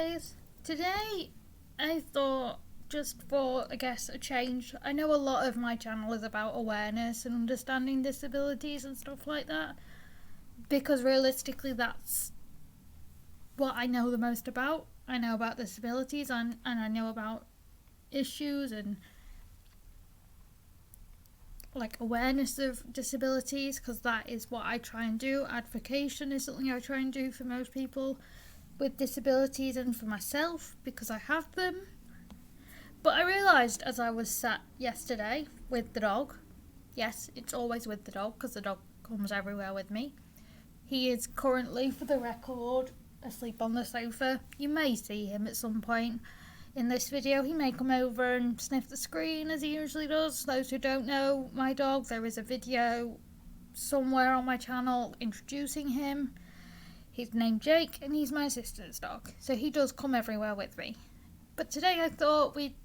guys. Today I thought, just for a change, I know a lot of my channel is about awareness and understanding disabilities and stuff like that, because realistically that's what I know the most about. I know about disabilities and I know about issues and awareness of disabilities, because that is what I try and do. Advocation is something I try and do for most people with disabilities and for myself because I have them. But I realised as I was sat yesterday with the dog, yes, it's always with the dog because the dog comes everywhere with me. He is currently, for the record, asleep on the sofa. You may see him at some point in this video. He may come over and sniff the screen as he usually does. Those who don't know my dog, there is a video somewhere on my channel introducing him. He's named Jake and he's my sister's dog, so he does come everywhere with me. But today I thought we'd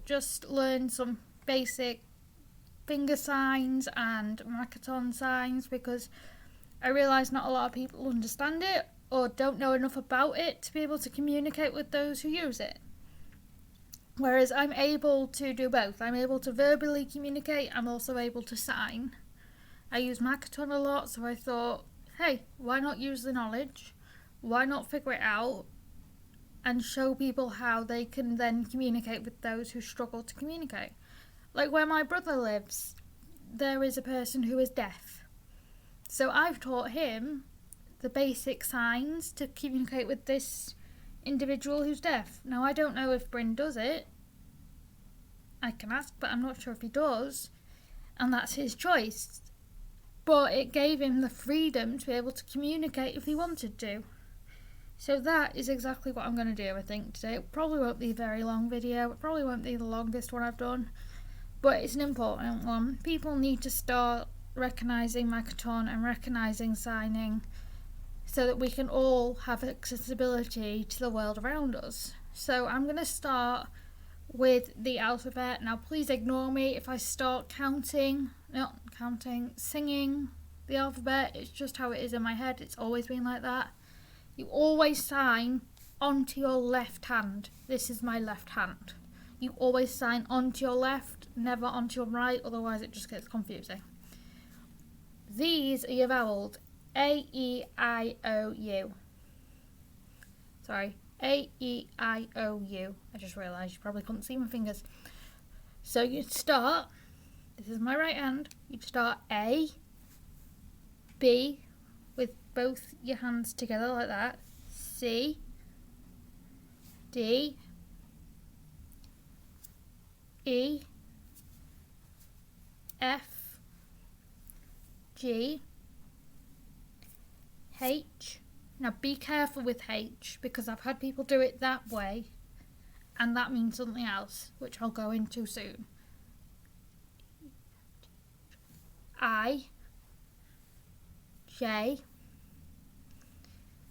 just learn some basic finger signs and Makaton signs, because I realise not a lot of people understand it or don't know enough about it to be able to communicate with those who use it. Whereas I'm able to do both. I'm able to verbally communicate, I'm also able to sign. I use Makaton a lot, so I thought, hey, why not use the knowledge? Why not figure it out and show people how they can then communicate with those who struggle to communicate? Like where my brother lives, there is a person who is deaf. So I've taught him the basic signs to communicate with this individual who's deaf. Now I don't know if Bryn does it. I can ask, but I'm not sure if he does. And that's his choice. But it gave him the freedom to be able to communicate if he wanted to. So that is exactly what I'm going to do, I think, today. It probably won't be a very long video. It probably won't be the longest one I've done. But it's an important one. People need to start recognising Makaton and recognising signing so that we can all have accessibility to the world around us. So I'm going to start with the alphabet. Now please ignore me if I start singing the alphabet. It's just how it is in my head. It's always been like that. You always sign onto your left hand. This is my left hand. You always sign onto your left, never onto your right, otherwise it just gets confusing. These are your vowels. A, E, I, O, U. Sorry. A, E, I, O, U. I just realised you probably couldn't see my fingers. So you start, this is my right hand, you start A, B, with both your hands together like that, C, D, E, F, G, H. Now be careful with H, because I've had people do it that way and that means something else, which I'll go into soon. I, J,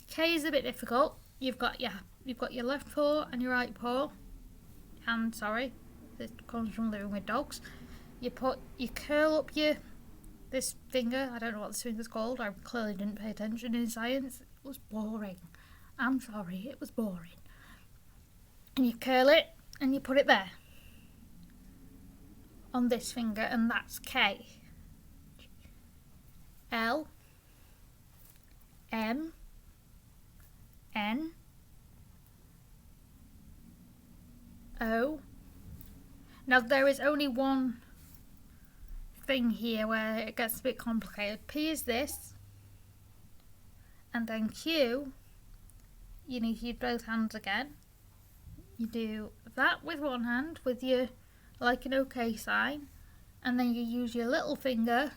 K is a bit difficult. You've got your left paw and your right paw. And sorry, this comes from living with dogs. You curl up this finger. I don't know what this finger's called. I clearly didn't pay attention in science. It was boring. I'm sorry, it was boring. And you curl it and you put it there on this finger, and that's K. L, M, N, O. Now there is only one thing here where it gets a bit complicated. P is this, and then Q, you need to use both hands again. You do that with one hand with your an OK sign, and then you use your little finger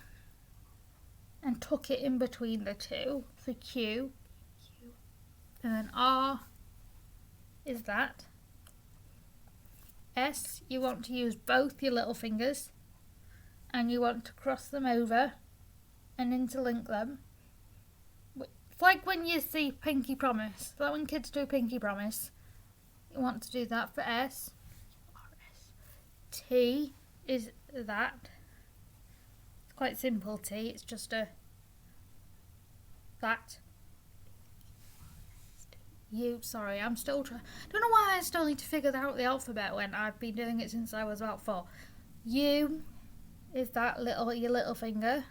and tuck it in between the two for Q, and then R is that. S, you want to use both your little fingers and you want to cross them over and interlink them. It's like when you see Pinky Promise, like when kids do Pinky Promise. You want to do that for S. T is that. It's quite simple, T. It's just that. You, sorry, I'm still trying. Don't know why I still need to figure out the alphabet when I've been doing it since I was about 4. U is that your little finger.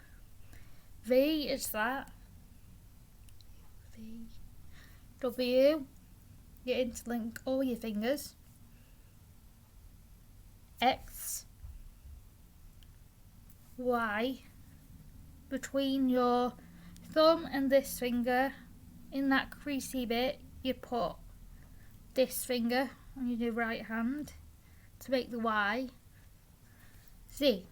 V is that. V. W, you interlink all your fingers. X, Y, between your thumb and this finger, in that creasy bit, you put this finger on your right hand to make the Y. Z.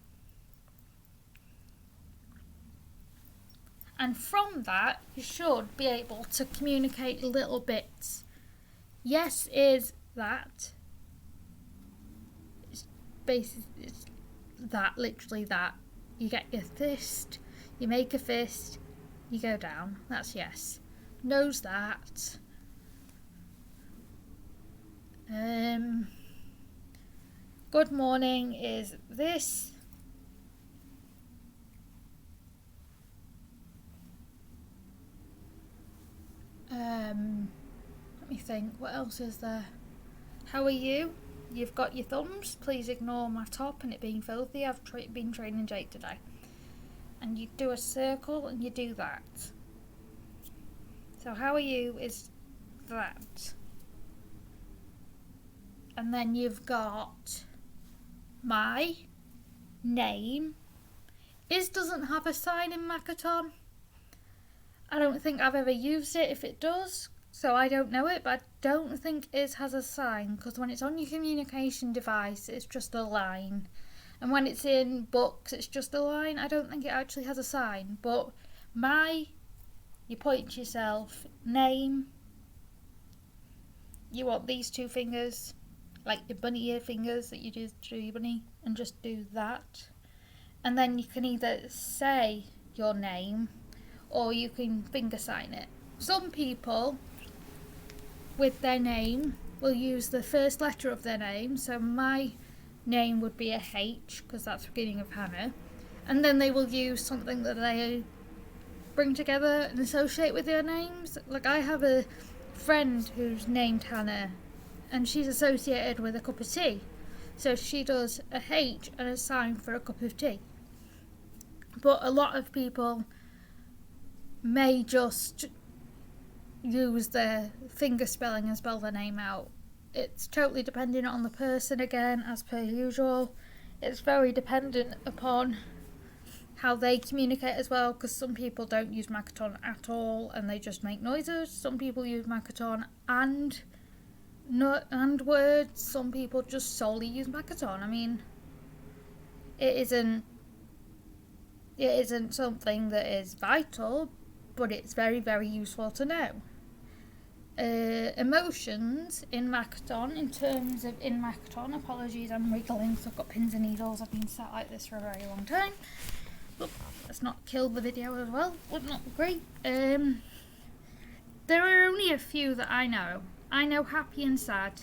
And from that, you should be able to communicate little bits. Yes is that. It's that, literally that. You get your fist, you make a fist, you go down. That's yes. No's that. Good morning is this. Let me think, what else is there? How are you? You've got your thumbs. Please ignore my top and it being filthy. I've been training Jake today. And you do a circle and you do that. So how are you is that. And then you've got my name. Is doesn't have a sign in Makaton. I don't think I've ever used it if it does. So I don't know it, but I don't think is has a sign, because when it's on your communication device, it's just a line. And when it's in books, it's just a line. I don't think it actually has a sign. But you point to yourself, name, you want these 2 fingers, like your bunny ear fingers that you do to your bunny, and just do that. And then you can either say your name, or you can finger sign it. Some people with their name will use the first letter of their name, so my name would be a H because that's the beginning of Hannah, and then they will use something that they bring together and associate with their names. Like I have a friend who's named Hannah and she's associated with a cup of tea, so she does a H and a sign for a cup of tea. But a lot of people may just use their finger spelling and spell their name out. It's totally dependent on the person again, as per usual. It's very dependent upon how they communicate as well, because some people don't use Makaton at all and they just make noises. Some people use Makaton and words. Some people just solely use Makaton. I mean, it isn't something that is vital, but it's very, very useful to know. Emotions in Makaton, apologies, I'm wiggling, so I've got pins and needles. I've been sat like this for a very long time. But let's not kill the video as well. Would not be great. There are only a few that I know. I know happy and sad.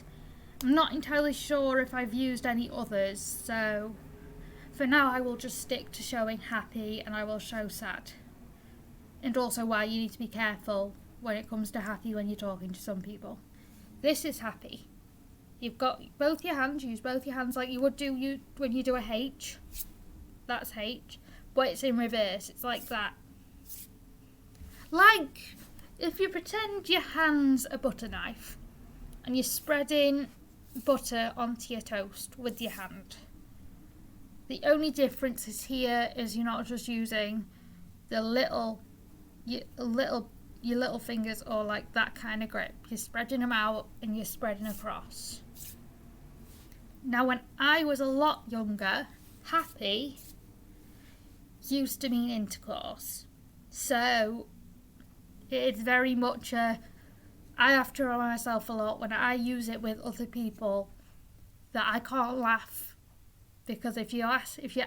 I'm not entirely sure if I've used any others, so for now I will just stick to showing happy, and I will show sad. And also why you need to be careful when it comes to happy when you're talking to some people. This is happy. You've got both your hands, use both your hands like you would do when you do a H. That's H. But it's in reverse. It's like that. Like if you pretend your hand's a butter knife and you're spreading butter onto your toast with your hand. The only difference is here is you're not just using the your little fingers or like that kind of grip. You're spreading them out and you're spreading across. Now when I was a lot younger, happy used to mean intercourse. So it's very much I have to remind myself a lot when I use it with other people that I can't laugh, because if you're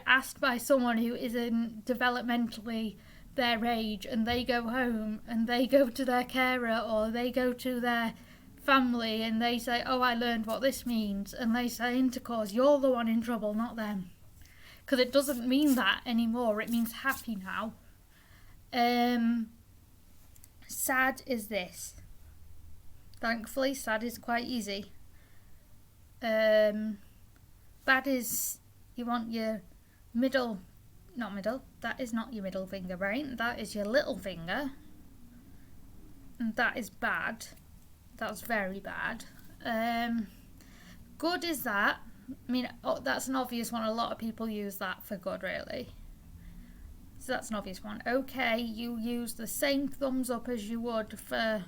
asked by someone who isn't developmentally their age and they go home and they go to their carer or they go to their family and they say, oh, I learned what this means, and they say intercourse, you're the one in trouble, not them, because it doesn't mean that anymore. It means happy now. Sad is this. Thankfully, sad is quite easy. Bad is you want your that is not your middle finger, right? That is your little finger. And that is bad. That's very bad. Good is that. I mean, that's an obvious one. A lot of people use that for good, really. So that's an obvious one. Okay, you use the same thumbs up as you would for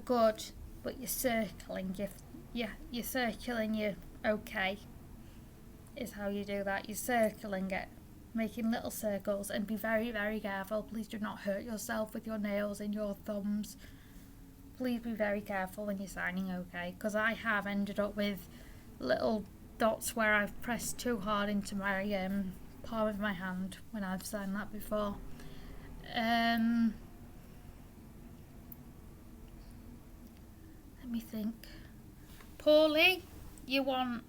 good, but you're circling. You're circling your okay is how you do that. You're circling it, making little circles, and be very, very careful. Please do not hurt yourself with your nails and your thumbs. Please be very careful when you're signing okay, because I have ended up with little dots where I've pressed too hard into my palm of my hand when I've signed that before. Let me think. Poorly, you want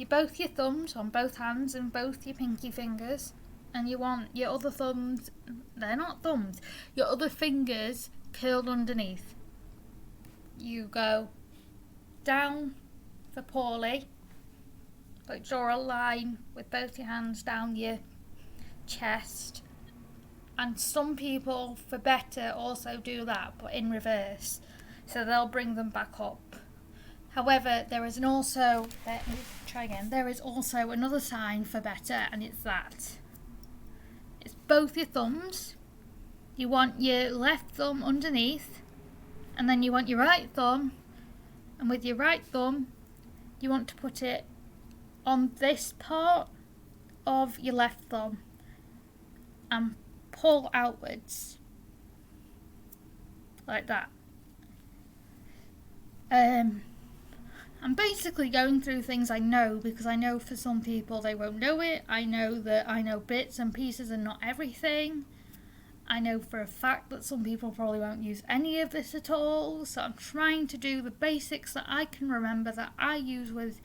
both your thumbs on both hands and both your pinky fingers, and you want your other thumbs, they're not thumbs, your other fingers curled underneath. You go down for poorly, like draw a line with both your hands down your chest, and some people for better also do that but in reverse, so they'll bring them back up. However, there is also another sign for better, and it's that. It's both your thumbs. You want your left thumb underneath, and then you want your right thumb, and with your right thumb, you want to put it on this part of your left thumb and pull outwards like that. I'm basically going through things I know, because I know for some people they won't know it. I know that I know bits and pieces and not everything. I know for a fact that some people probably won't use any of this at all, so I'm trying to do the basics that I can remember, that I use with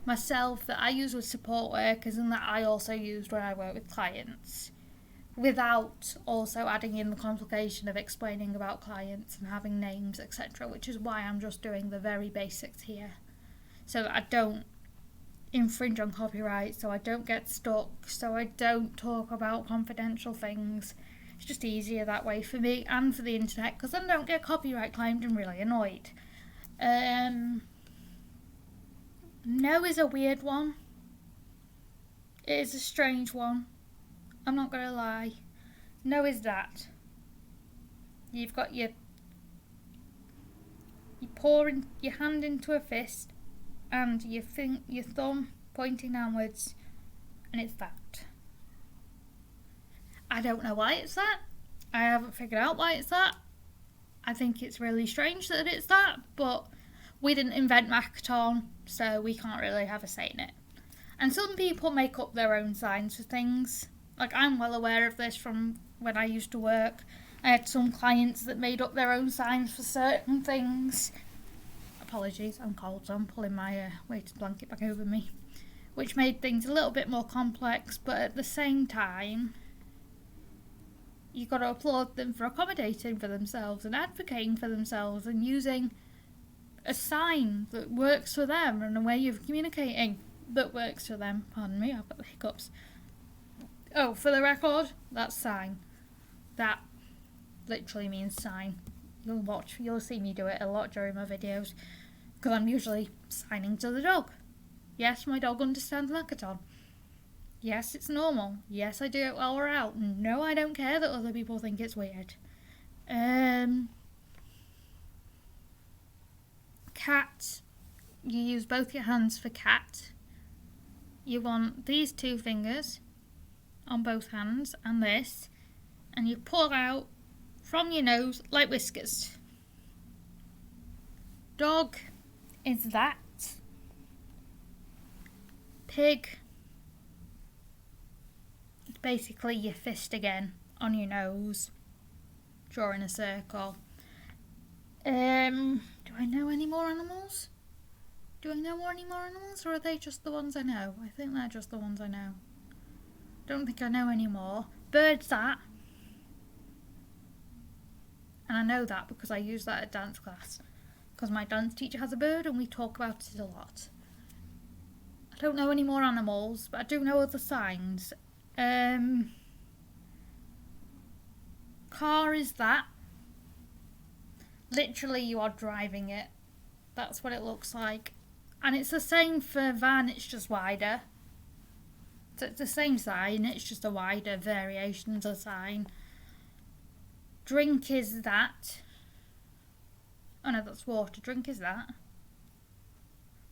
myself, that I use with support workers, and that I also used when I work with clients, without also adding in the complication of explaining about clients and having names, etc., which is why I'm just doing the very basics here, so that I don't infringe on copyright, so I don't get stuck, so I don't talk about confidential things. It's just easier that way for me and for the internet, because then I don't get copyright claimed and really annoyed. No is a weird one. It is a strange one. I'm not going to lie. No is that. You've got you pour your hand into a fist and your thumb pointing downwards, and it's that. I don't know why it's that. I haven't figured out why it's that. I think it's really strange that it's that, but we didn't invent Makaton, so we can't really have a say in it. And some people make up their own signs for things. Like, I'm well aware of this from when I used to work. I had some clients that made up their own signs for certain things. Apologies, I'm cold, so I'm pulling my weighted blanket back over me, which made things a little bit more complex, but at the same time, you've got to applaud them for accommodating for themselves and advocating for themselves and using a sign that works for them and a way of communicating that works for them. Pardon me, I've got the hiccups. Oh, for the record, that's sign. That literally means sign. You'll see me do it a lot during my videos, because I'm usually signing to the dog. Yes, my dog understands Makaton. Yes, it's normal. Yes, I do it while we're out. No, I don't care that other people think it's weird. Cat. You use both your hands for cat. You want these two fingers on both hands and this, and you pull out from your nose like whiskers. Dog is that. Pig. It's basically your fist again on your nose, drawing a circle. Do I know any more animals? Do I know any more animals, or are they just the ones I know? I think they're just the ones I know. Don't think I know any more. Bird's that. And I know that because I use that at dance class. Because my dance teacher has a bird and we talk about it a lot. I don't know any more animals, but I do know other signs. Car is that. Literally, you are driving it. That's what it looks like. And it's the same for van, it's just wider. So it's the same sign, it's just a wider variation of the sign. Drink is that. Oh no, that's water. Drink is that.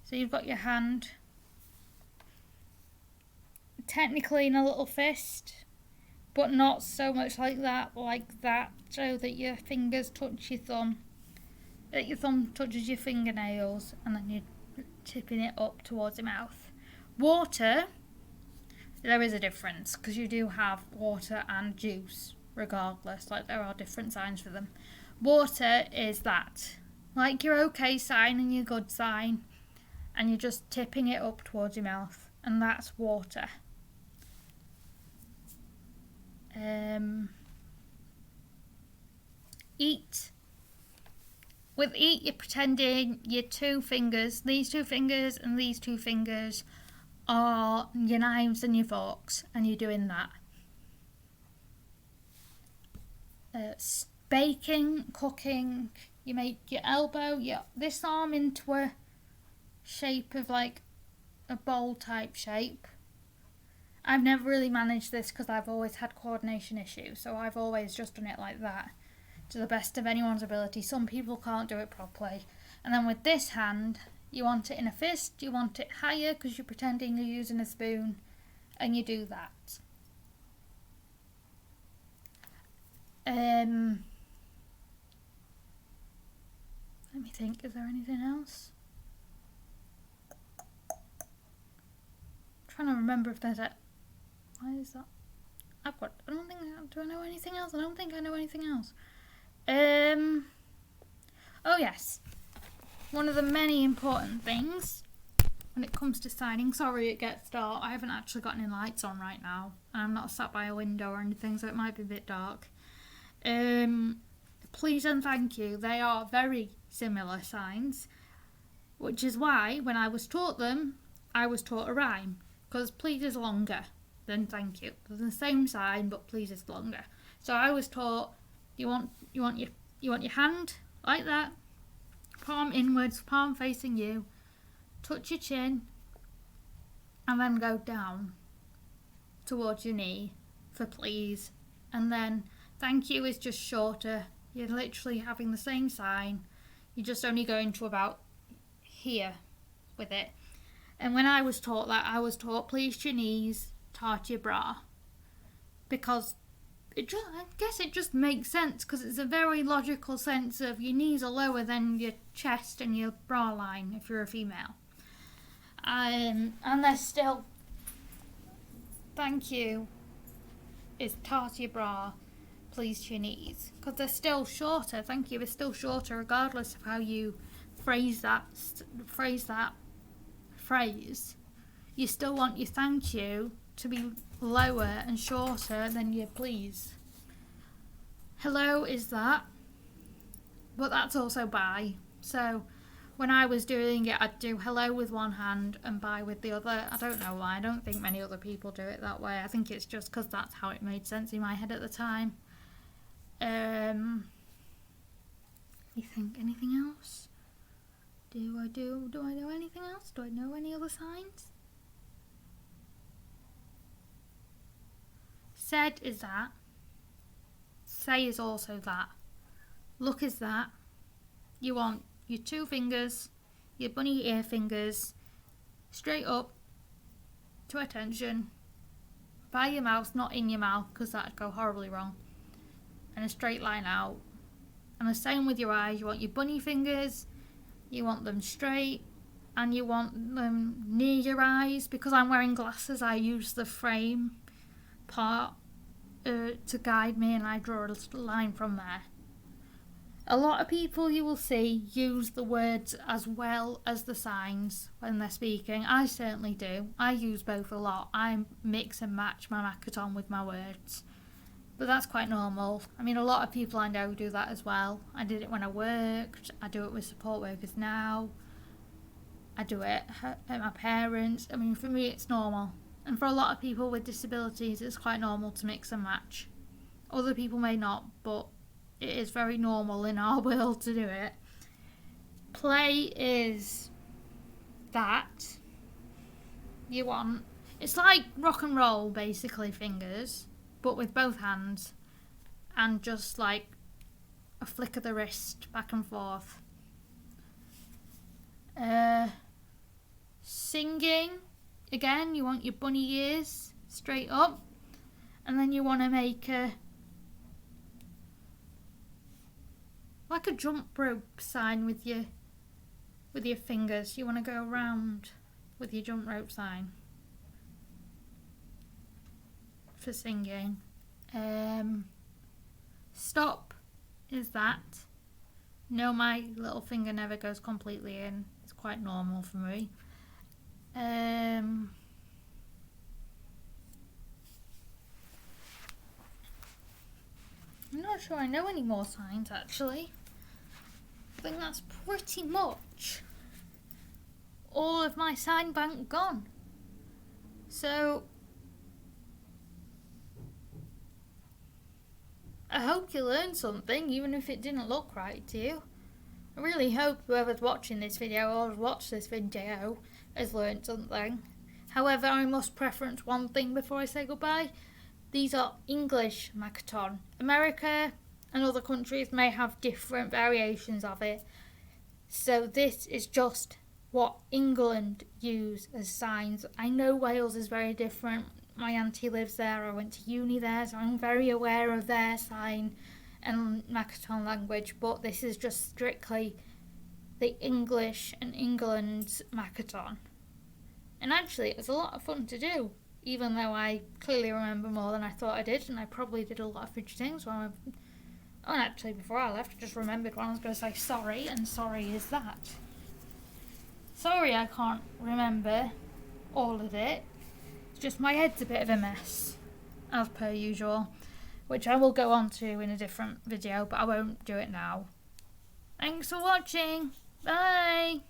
So you've got your hand technically in a little fist, but not so much like that, so that your fingers touch your thumb. That your thumb touches your fingernails, and then you're tipping it up towards your mouth. Water, there is a difference, because you do have water and juice, regardless, like there are different signs for them. Water is that, like your okay sign and your good sign, and you're just tipping it up towards your mouth, and that's water. Eat. With eat, you're pretending your two fingers, these two fingers and these two fingers, are your knives and your forks, and you're doing that. Baking, cooking, you make your elbow, this arm into a shape of like a bowl type shape. I've never really managed this because I've always had coordination issues, so I've always just done it like that, to the best of anyone's ability. Some people can't do it properly. And then with this hand, you want it in a fist, you want it higher because you're pretending you're using a spoon, and you do that. Let me think, is there anything else? I'm trying to remember if there's a... Why is that? Do I know anything else? I don't think I know anything else. Oh yes. One of the many important things when it comes to signing, sorry it gets dark, I haven't actually got any lights on right now, and I'm not sat by a window or anything, so it might be a bit dark. Please and thank you, they are very similar signs, which is why when I was taught them, I was taught a rhyme, because please is longer than thank you. They're the same sign, but please is longer. So I was taught you want your hand like that, palm inwards, palm facing you, touch your chin, and then go down towards your knee for please. And then thank you is just shorter. You're literally having the same sign. You're just only going to about here with it. And when I was taught that, I was taught please your knees, tart your bra. Because I guess it just makes sense, because it's a very logical sense of your knees are lower than your chest and your bra line if you're a female. And there's still thank you is tart your bra, please your knees, because they're still shorter. Thank you is still shorter regardless of how you phrase that phrase. You still want your thank you to be lower and shorter than your please. Hello is that, but that's also bye. So when I was doing it, I'd do hello with one hand and bye with the other. I don't know why. I don't think many other people do it that way. I think it's just because that's how it made sense in my head at the time. You think anything else? Do I know anything else? Do I know any other signs? Said is that. Say is also that. Look is that. You want your two fingers, your bunny ear fingers, straight up to attention, by your mouth, not in your mouth, because that'd go horribly wrong, and a straight line out. And the same with your eyes. You want your bunny fingers, you want them straight, and you want them near your eyes. Because I'm wearing glasses, I use the frame part to guide me, and I draw a little line from there. A lot of people you will see use the words as well as the signs when they're speaking. I certainly do. I use both a lot. I mix and match my Makaton with my words. But that's quite normal. I mean, a lot of people I know do that as well. I did it when I worked. I do it with support workers now. I do it at my parents. I mean, for me, it's normal. And for a lot of people with disabilities, it's quite normal to mix and match. Other people may not, but it is very normal in our world to do it. Play is that you want. It's like rock and roll, basically, fingers, but with both hands. And just like a flick of the wrist back and forth. Singing, again, you want your bunny ears straight up, and then you want to make like a jump rope sign with your fingers. You want to go around with your jump rope sign for singing. Stop is that. No, my little finger never goes completely in. It's quite normal for me. I'm not sure I know any more signs actually. I think that's pretty much all of my sign bank gone. So I hope you learned something, even if it didn't look right to you. I really hope whoever's watching this video or has watched this video has learned something. However, I must preference one thing before I say goodbye. These are English Makaton. America and other countries may have different variations of it. So this is just what England use as signs. I know Wales is very different. My auntie lives there. I went to uni there, so I'm very aware of their sign and Makaton language. But this is just strictly the English and England's Makaton. And actually, it was a lot of fun to do, even though I clearly remember more than I thought I did, and I probably did a lot of fidgeting. So and actually, before I left, I just remembered when I was going to say sorry, and sorry is that. Sorry I can't remember all of it. It's just my head's a bit of a mess, as per usual, which I will go on to in a different video, but I won't do it now. Thanks for watching. Bye!